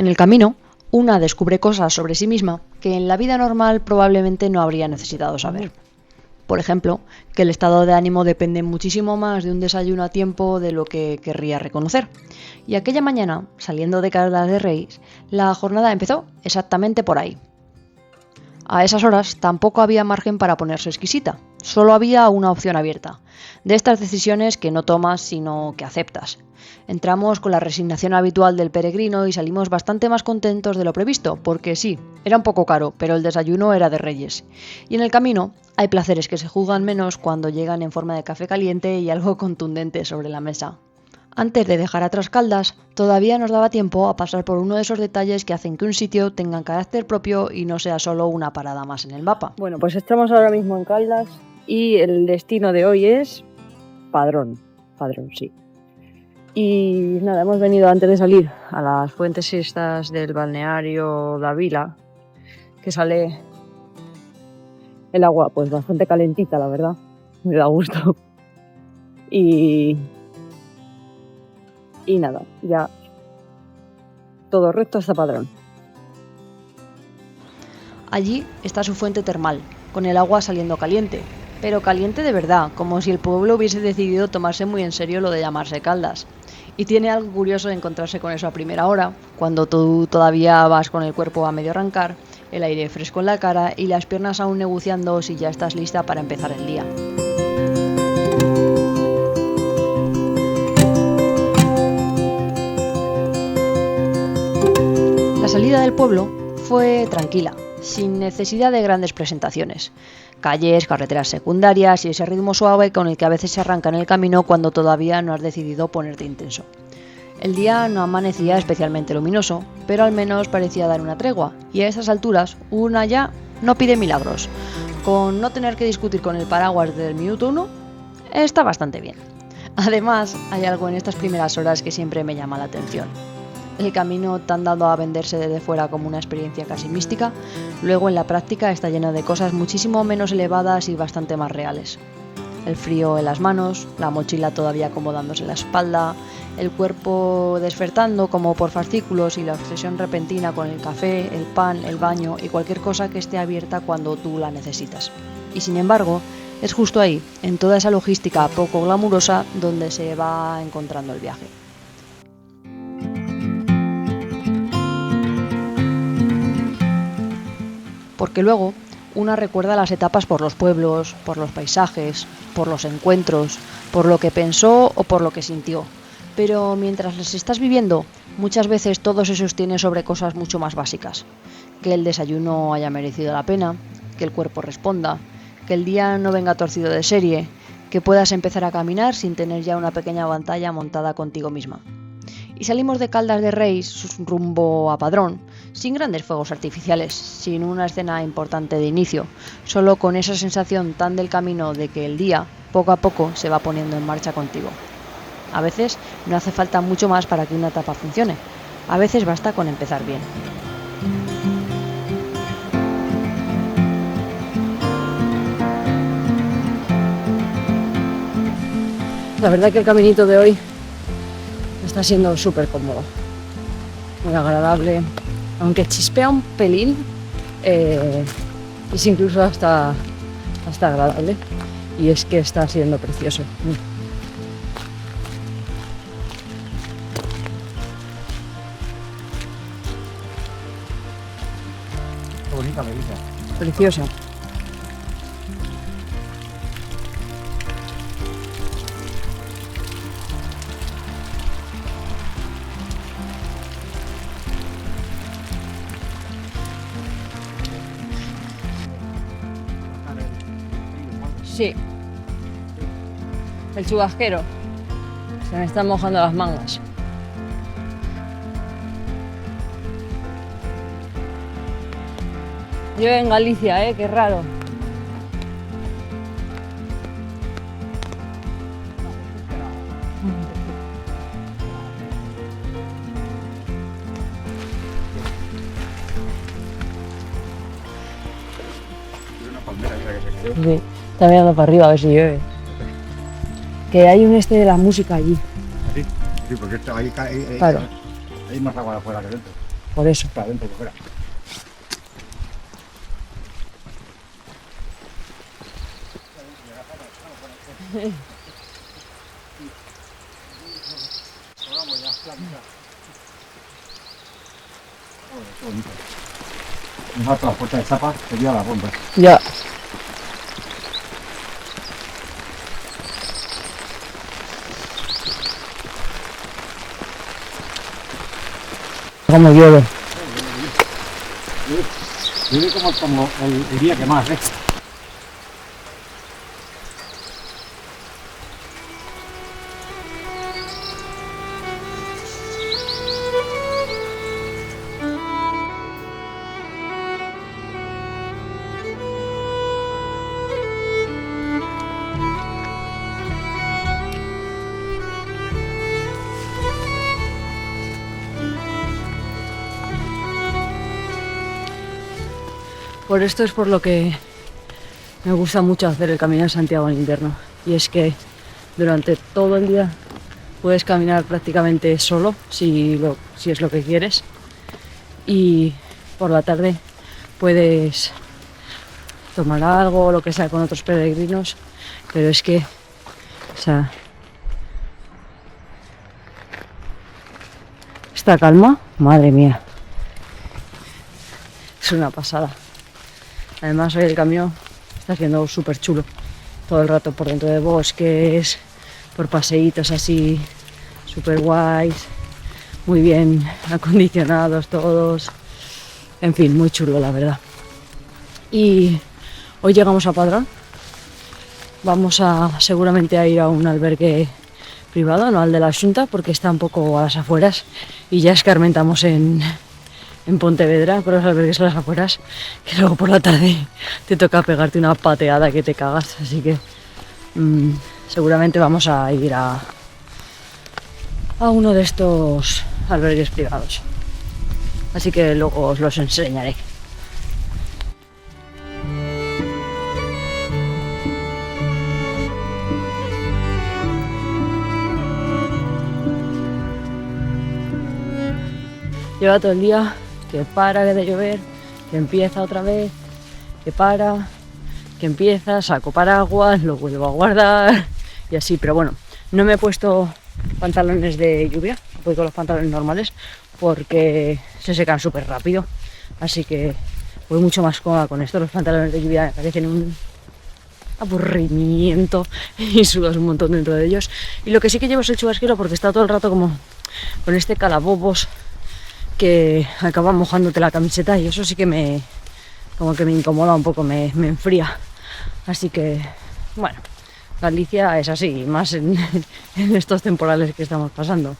En el camino, una descubre cosas sobre sí misma que en la vida normal probablemente no habría necesitado saber. Por ejemplo, que el estado de ánimo depende muchísimo más de un desayuno a tiempo de lo que querría reconocer. Y aquella mañana, saliendo de Caldas de Reis, la jornada empezó exactamente por ahí. A esas horas tampoco había margen para ponerse exquisita, solo había una opción abierta, de estas decisiones que no tomas sino que aceptas. Entramos con la resignación habitual del peregrino y salimos bastante más contentos de lo previsto, porque sí, era un poco caro, pero el desayuno era de reyes. Y en el camino hay placeres que se juzgan menos cuando llegan en forma de café caliente y algo contundente sobre la mesa. Antes de dejar atrás Caldas, todavía nos daba tiempo a pasar por uno de esos detalles que hacen que un sitio tenga carácter propio y no sea solo una parada más en el mapa. Bueno, pues estamos ahora mismo en Caldas y el destino de hoy es Padrón, sí. Y nada, hemos venido antes de salir a las fuentes estas del balneario Dávila, que sale el agua pues bastante calentita, la verdad, me da gusto. Y nada, ya todo recto hasta Padrón. Allí está su fuente termal, con el agua saliendo caliente, pero caliente de verdad, como si el pueblo hubiese decidido tomarse muy en serio lo de llamarse Caldas. Y tiene algo curioso de encontrarse con eso a primera hora, cuando tú todavía vas con el cuerpo a medio arrancar, el aire fresco en la cara y las piernas aún negociando si ya estás lista para empezar el día. La salida del pueblo fue tranquila, sin necesidad de grandes presentaciones. Calles, carreteras secundarias y ese ritmo suave con el que a veces se arranca en el camino cuando todavía no has decidido ponerte intenso. El día no amanecía especialmente luminoso, pero al menos parecía dar una tregua, y a esas alturas una ya no pide milagros. Con no tener que discutir con el paraguas desde el minuto 1, está bastante bien. Además, hay algo en estas primeras horas que siempre me llama la atención. El camino tan dado a venderse desde fuera como una experiencia casi mística, luego en la práctica está lleno de cosas muchísimo menos elevadas y bastante más reales. El frío en las manos, la mochila todavía acomodándose en la espalda, el cuerpo despertando como por fascículos y la obsesión repentina con el café, el pan, el baño y cualquier cosa que esté abierta cuando tú la necesitas. Y sin embargo, es justo ahí, en toda esa logística poco glamurosa, donde se va encontrando el viaje. Porque luego una recuerda las etapas por los pueblos, por los paisajes, por los encuentros, por lo que pensó o por lo que sintió. Pero mientras las estás viviendo, muchas veces todo se sostiene sobre cosas mucho más básicas. Que el desayuno haya merecido la pena, que el cuerpo responda, que el día no venga torcido de serie, que puedas empezar a caminar sin tener ya una pequeña pantalla montada contigo misma. Y salimos de Caldas de Reis rumbo a Padrón, sin grandes fuegos artificiales, sin una escena importante de inicio, solo con esa sensación tan del camino de que el día, poco a poco, se va poniendo en marcha contigo. A veces no hace falta mucho más para que una etapa funcione, a veces basta con empezar bien. La verdad que el caminito de hoy está siendo súper cómodo, muy agradable, aunque chispea un pelín, es incluso hasta agradable, y es que está siendo precioso. Qué bonita Melissa. Preciosa. Sí. El chubasquero. Se me están mojando las mangas. Yo en Galicia, qué raro. Sí, está mirando para arriba a ver si llueve. Que hay un de la música allí. Sí, sí, porque esto ahí Claro. hay más agua afuera que dentro. por eso. Para adentro, fuera. Qué bonito. Me falta la puerta de chapa, sería la bomba. Ya. Como llueve. Llueve como el día que más, ¿eh? Por esto es por lo que me gusta mucho hacer el Camino de Santiago en invierno. Y es que durante todo el día puedes caminar prácticamente solo, si es lo que quieres. Y por la tarde puedes tomar algo o lo que sea con otros peregrinos. Pero es que, o sea, esta calma, madre mía, es una pasada. Además hoy el camino está siendo súper chulo. Todo el rato por dentro de bosques, por paseitos así súper guays, muy bien acondicionados todos. En fin, muy chulo la verdad. Y hoy llegamos a Padrón. Vamos seguramente a ir a un albergue privado, no al de la Xunta, porque está un poco a las afueras. Y ya escarmentamos en Pontevedra, con los albergues a las afueras, que luego por la tarde te toca pegarte una pateada que te cagas, así que seguramente vamos a ir a uno de estos albergues privados, así que luego os los enseñaré. Lleva todo el día que para de llover, que empieza otra vez, que para, que empieza, saco paraguas, lo vuelvo a guardar y así. Pero bueno, no me he puesto pantalones de lluvia, voy con los pantalones normales porque se secan súper rápido. Así que voy mucho más cómoda con esto. Los pantalones de lluvia me parecen un aburrimiento y sudas un montón dentro de ellos. Y lo que sí que llevo es el chubasquero porque está todo el rato como con este calabobos que acaba mojándote la camiseta y eso sí que como que me incomoda un poco, me enfría. Así que, bueno, Galicia es así, más en estos temporales que estamos pasando.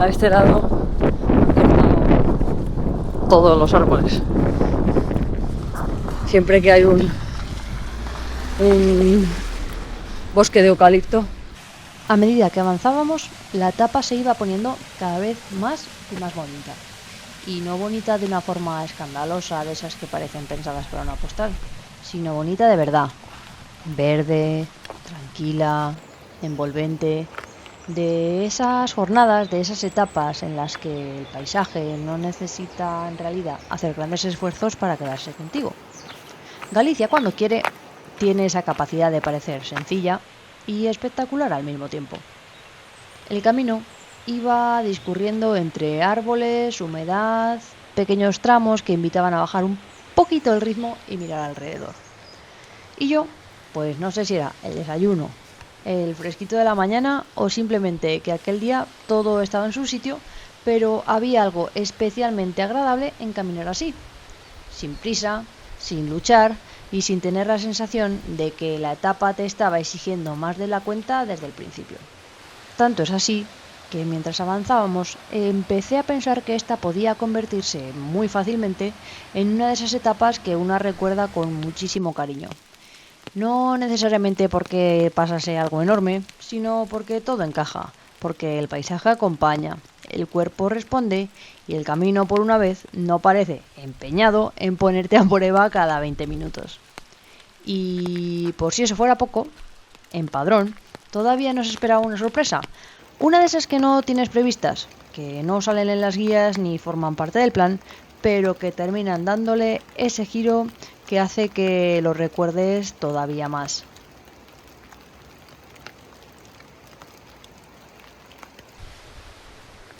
A este lado he cortado todos los árboles. Siempre que hay un bosque de eucalipto. A medida que avanzábamos, la etapa se iba poniendo cada vez más y más bonita. Y no bonita de una forma escandalosa, de esas que parecen pensadas para una postal, sino bonita de verdad. Verde, tranquila, envolvente. De esas jornadas, de esas etapas en las que el paisaje no necesita en realidad hacer grandes esfuerzos para quedarse contigo. Galicia, cuando quiere, tiene esa capacidad de parecer sencilla y espectacular al mismo tiempo. El camino iba discurriendo entre árboles, humedad, pequeños tramos que invitaban a bajar un poquito el ritmo y mirar alrededor. Y yo, pues no sé si era el desayuno, el fresquito de la mañana o simplemente que aquel día todo estaba en su sitio, pero había algo especialmente agradable en caminar así, sin prisa, sin luchar y sin tener la sensación de que la etapa te estaba exigiendo más de la cuenta desde el principio. Tanto es así que mientras avanzábamos empecé a pensar que esta podía convertirse muy fácilmente en una de esas etapas que una recuerda con muchísimo cariño, No necesariamente porque pasase algo enorme, sino porque todo encaja, porque el paisaje acompaña, el cuerpo responde y el camino por una vez no parece empeñado en ponerte a prueba cada 20 minutos. Y por si eso fuera poco, en Padrón todavía nos espera una sorpresa, una de esas que no tienes previstas, que no salen en las guías ni forman parte del plan, pero que terminan dándole ese giro que hace que lo recuerdes todavía más.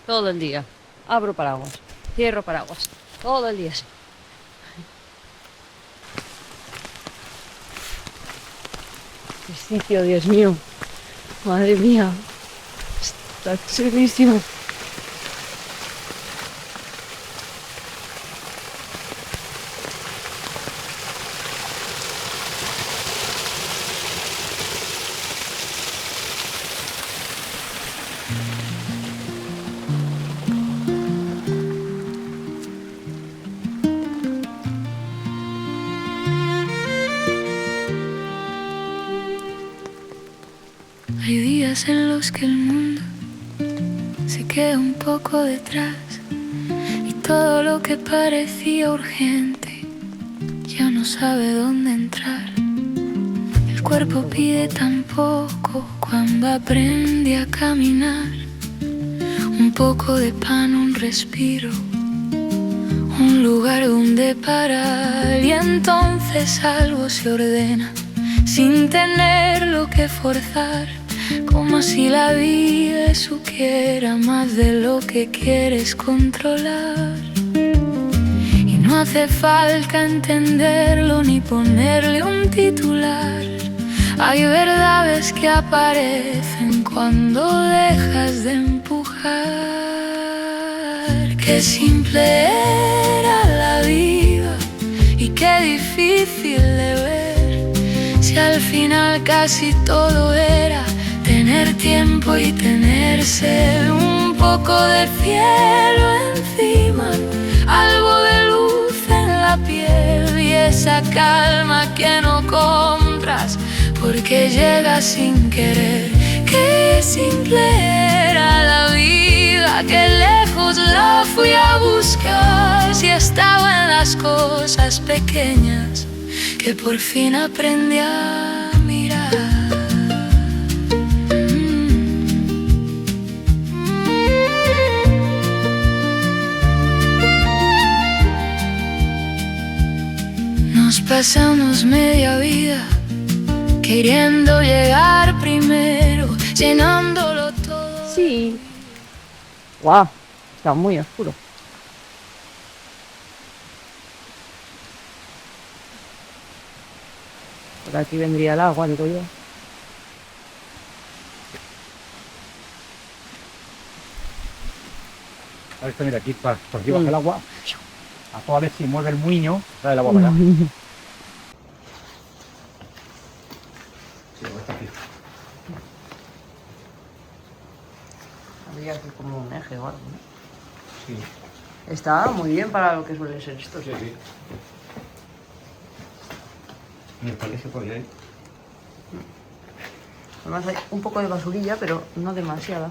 Todo el día. Abro paraguas, cierro paraguas. Todo el día. Qué sitio, Dios mío. Madre mía. Está chulísimo. Hay días en los que el mundo se queda un poco detrás y todo lo que parecía urgente ya no sabe dónde entrar. El cuerpo pide tan poco cuando aprende a caminar. Un poco de pan, un respiro, un lugar donde parar, y entonces algo se ordena sin tenerlo que forzar, como si la vida supiera más de lo que quieres controlar. Y no hace falta entenderlo ni ponerle un titular. Hay verdades que aparecen cuando dejas de empujar. Qué simple era la vida y qué difícil de ver, si al final casi todo era tener tiempo y tenerse. Un poco de cielo encima, algo de luz en la piel y esa calma que no compras porque llega sin querer. Qué simple era la vida, qué lejos la fui a buscar, si estaba en las cosas pequeñas que por fin aprendí a mirar. Nos pasamos media vida queriendo llegar primero, llenándolo todo. Sí. Guau, está muy oscuro. Por aquí vendría el agua, digo yo. A ver, mira, aquí por aquí baja el agua. A toda vez si mueve el muiño, trae el agua para allá. Sí, está aquí. Habría aquí como un eje o algo, ¿no? Sí, Está muy bien para lo que suele ser esto. sí, sí. Me parece por ahí. Además hay un poco de basurilla, pero no demasiada.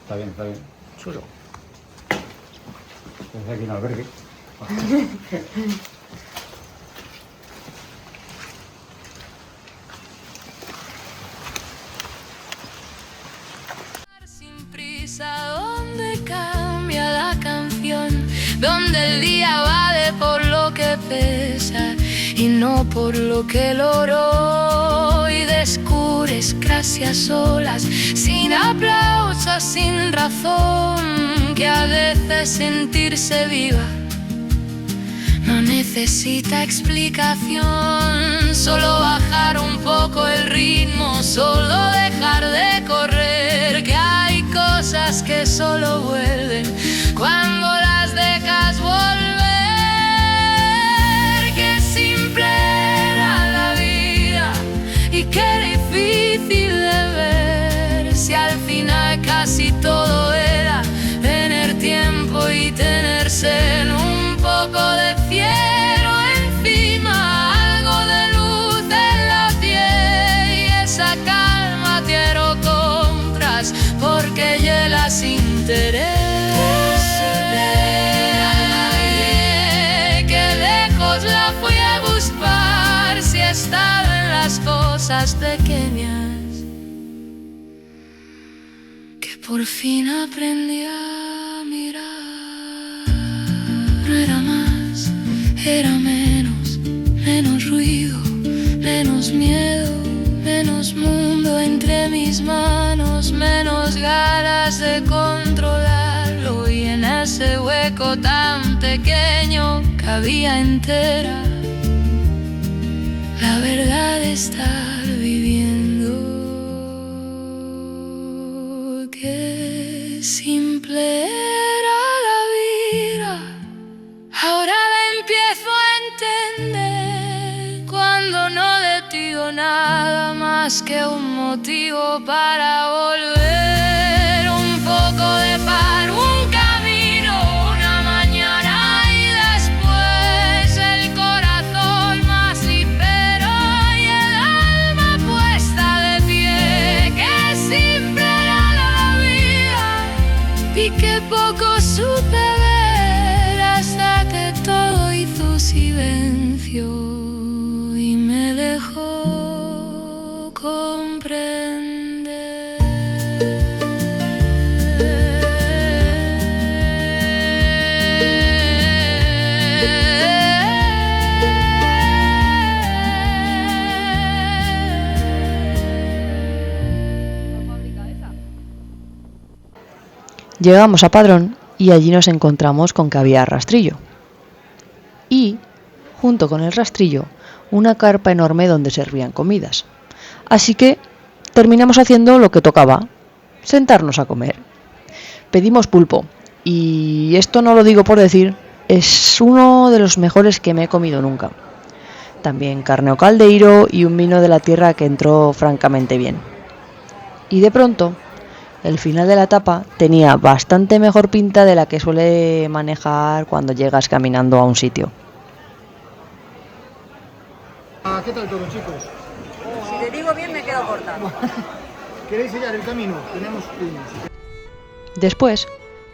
Está bien, está bien. Chulo. Es aquí en el albergue. Sin prisa, donde cambia la canción, donde el día vale por lo que pesa y no por lo que logró, y descubres casi a solas, sin aplausos, sin razón, que a veces sentirse viva no necesita explicación. Solo bajar un poco el ritmo, solo dejar de correr, que hay cosas que solo vuelven cuando las dejas volver. Qué simple era la vida y qué difícil de ver, si al final casi todo era tener tiempo y tenerse en un poco de cielo encima. estaba en las cosas pequeñas que por fin aprendí a mirar. No era más, era menos, menos ruido, menos miedo, menos mundo entre mis manos, menos ganas de controlarlo, y en ese hueco tan pequeño cabía entera la verdad de estar viviendo. Qué simple era la vida, ahora la empiezo a entender, cuando no le digo nada más que un motivo para volver. Un poco de pan, un camino, una mañana y después el corazón más ligero y el alma puesta de pie. Qué simple era la vida y qué poco supe ver hasta que todo hizo silencio y me dejó comprender. Llegamos a Padrón y allí nos encontramos con que había rastrillo. Y, junto con el rastrillo, una carpa enorme donde servían comidas. Así que terminamos haciendo lo que tocaba, sentarnos a comer. Pedimos pulpo, y esto no lo digo por decir, es uno de los mejores que me he comido nunca. También carne o caldeiro y un vino de la tierra que entró francamente bien. Y de pronto, el final de la tapa tenía bastante mejor pinta de la que suele manejar cuando llegas caminando a un sitio. ¿Qué tal todo, chicos? Si te digo bien, me quedo corta. ¿Queréis sellar el camino? Tenemos unos. Después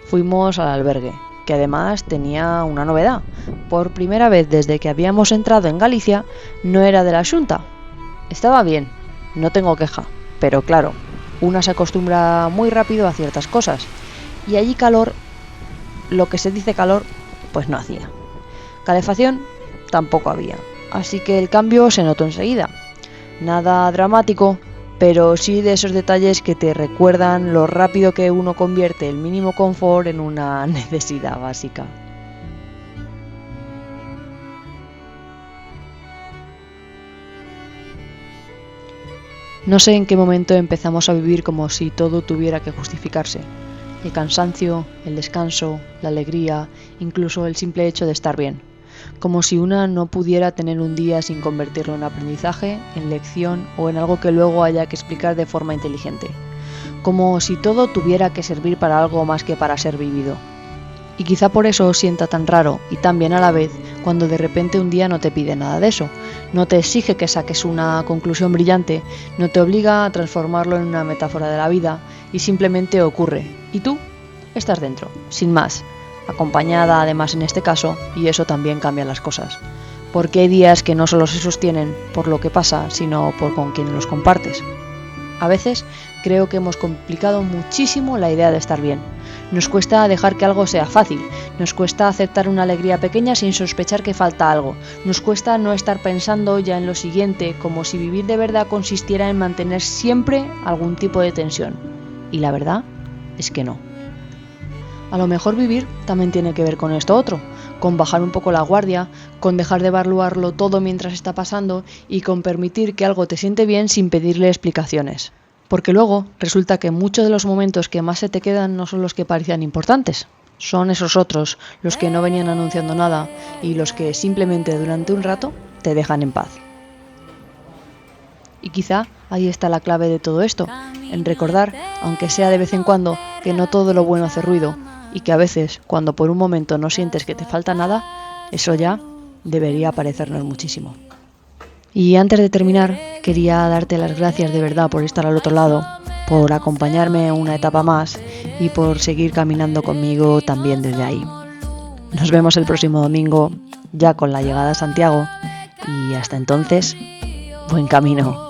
fuimos al albergue, que además tenía una novedad. Por primera vez desde que habíamos entrado en Galicia, no era de la Xunta. Estaba bien, no tengo queja, pero claro, una se acostumbra muy rápido a ciertas cosas. Y allí calor, lo que se dice calor, pues no hacía. Calefacción tampoco había, así que el cambio se notó enseguida. Nada dramático, pero sí de esos detalles que te recuerdan lo rápido que uno convierte el mínimo confort en una necesidad básica. No sé en qué momento empezamos a vivir como si todo tuviera que justificarse. El cansancio, el descanso, la alegría, incluso el simple hecho de estar bien. Como si una no pudiera tener un día sin convertirlo en aprendizaje, en lección o en algo que luego haya que explicar de forma inteligente. Como si todo tuviera que servir para algo más que para ser vivido. Y quizá por eso sienta tan raro y tan bien a la vez cuando de repente un día no te pide nada de eso. No te exige que saques una conclusión brillante, no te obliga a transformarlo en una metáfora de la vida y simplemente ocurre. Y tú estás dentro, sin más. Acompañada además en este caso, y eso también cambia las cosas. Porque hay días que no solo se sostienen por lo que pasa, sino por con quien los compartes. A veces creo que hemos complicado muchísimo la idea de estar bien. Nos cuesta dejar que algo sea fácil, nos cuesta aceptar una alegría pequeña sin sospechar que falta algo, nos cuesta no estar pensando ya en lo siguiente, como si vivir de verdad consistiera en mantener siempre algún tipo de tensión. Y la verdad es que no. A lo mejor vivir también tiene que ver con esto otro, con bajar un poco la guardia, con dejar de evaluarlo todo mientras está pasando y con permitir que algo te siente bien sin pedirle explicaciones. Porque luego resulta que muchos de los momentos que más se te quedan no son los que parecían importantes, son esos otros, los que no venían anunciando nada y los que simplemente durante un rato te dejan en paz. Y quizá ahí está la clave de todo esto, en recordar, aunque sea de vez en cuando, que no todo lo bueno hace ruido y que a veces, cuando por un momento no sientes que te falta nada, eso ya debería parecernos muchísimo. Y antes de terminar, quería darte las gracias de verdad por estar al otro lado, por acompañarme una etapa más y por seguir caminando conmigo también desde ahí. Nos vemos el próximo domingo, ya con la llegada a Santiago, y hasta entonces, Buen camino.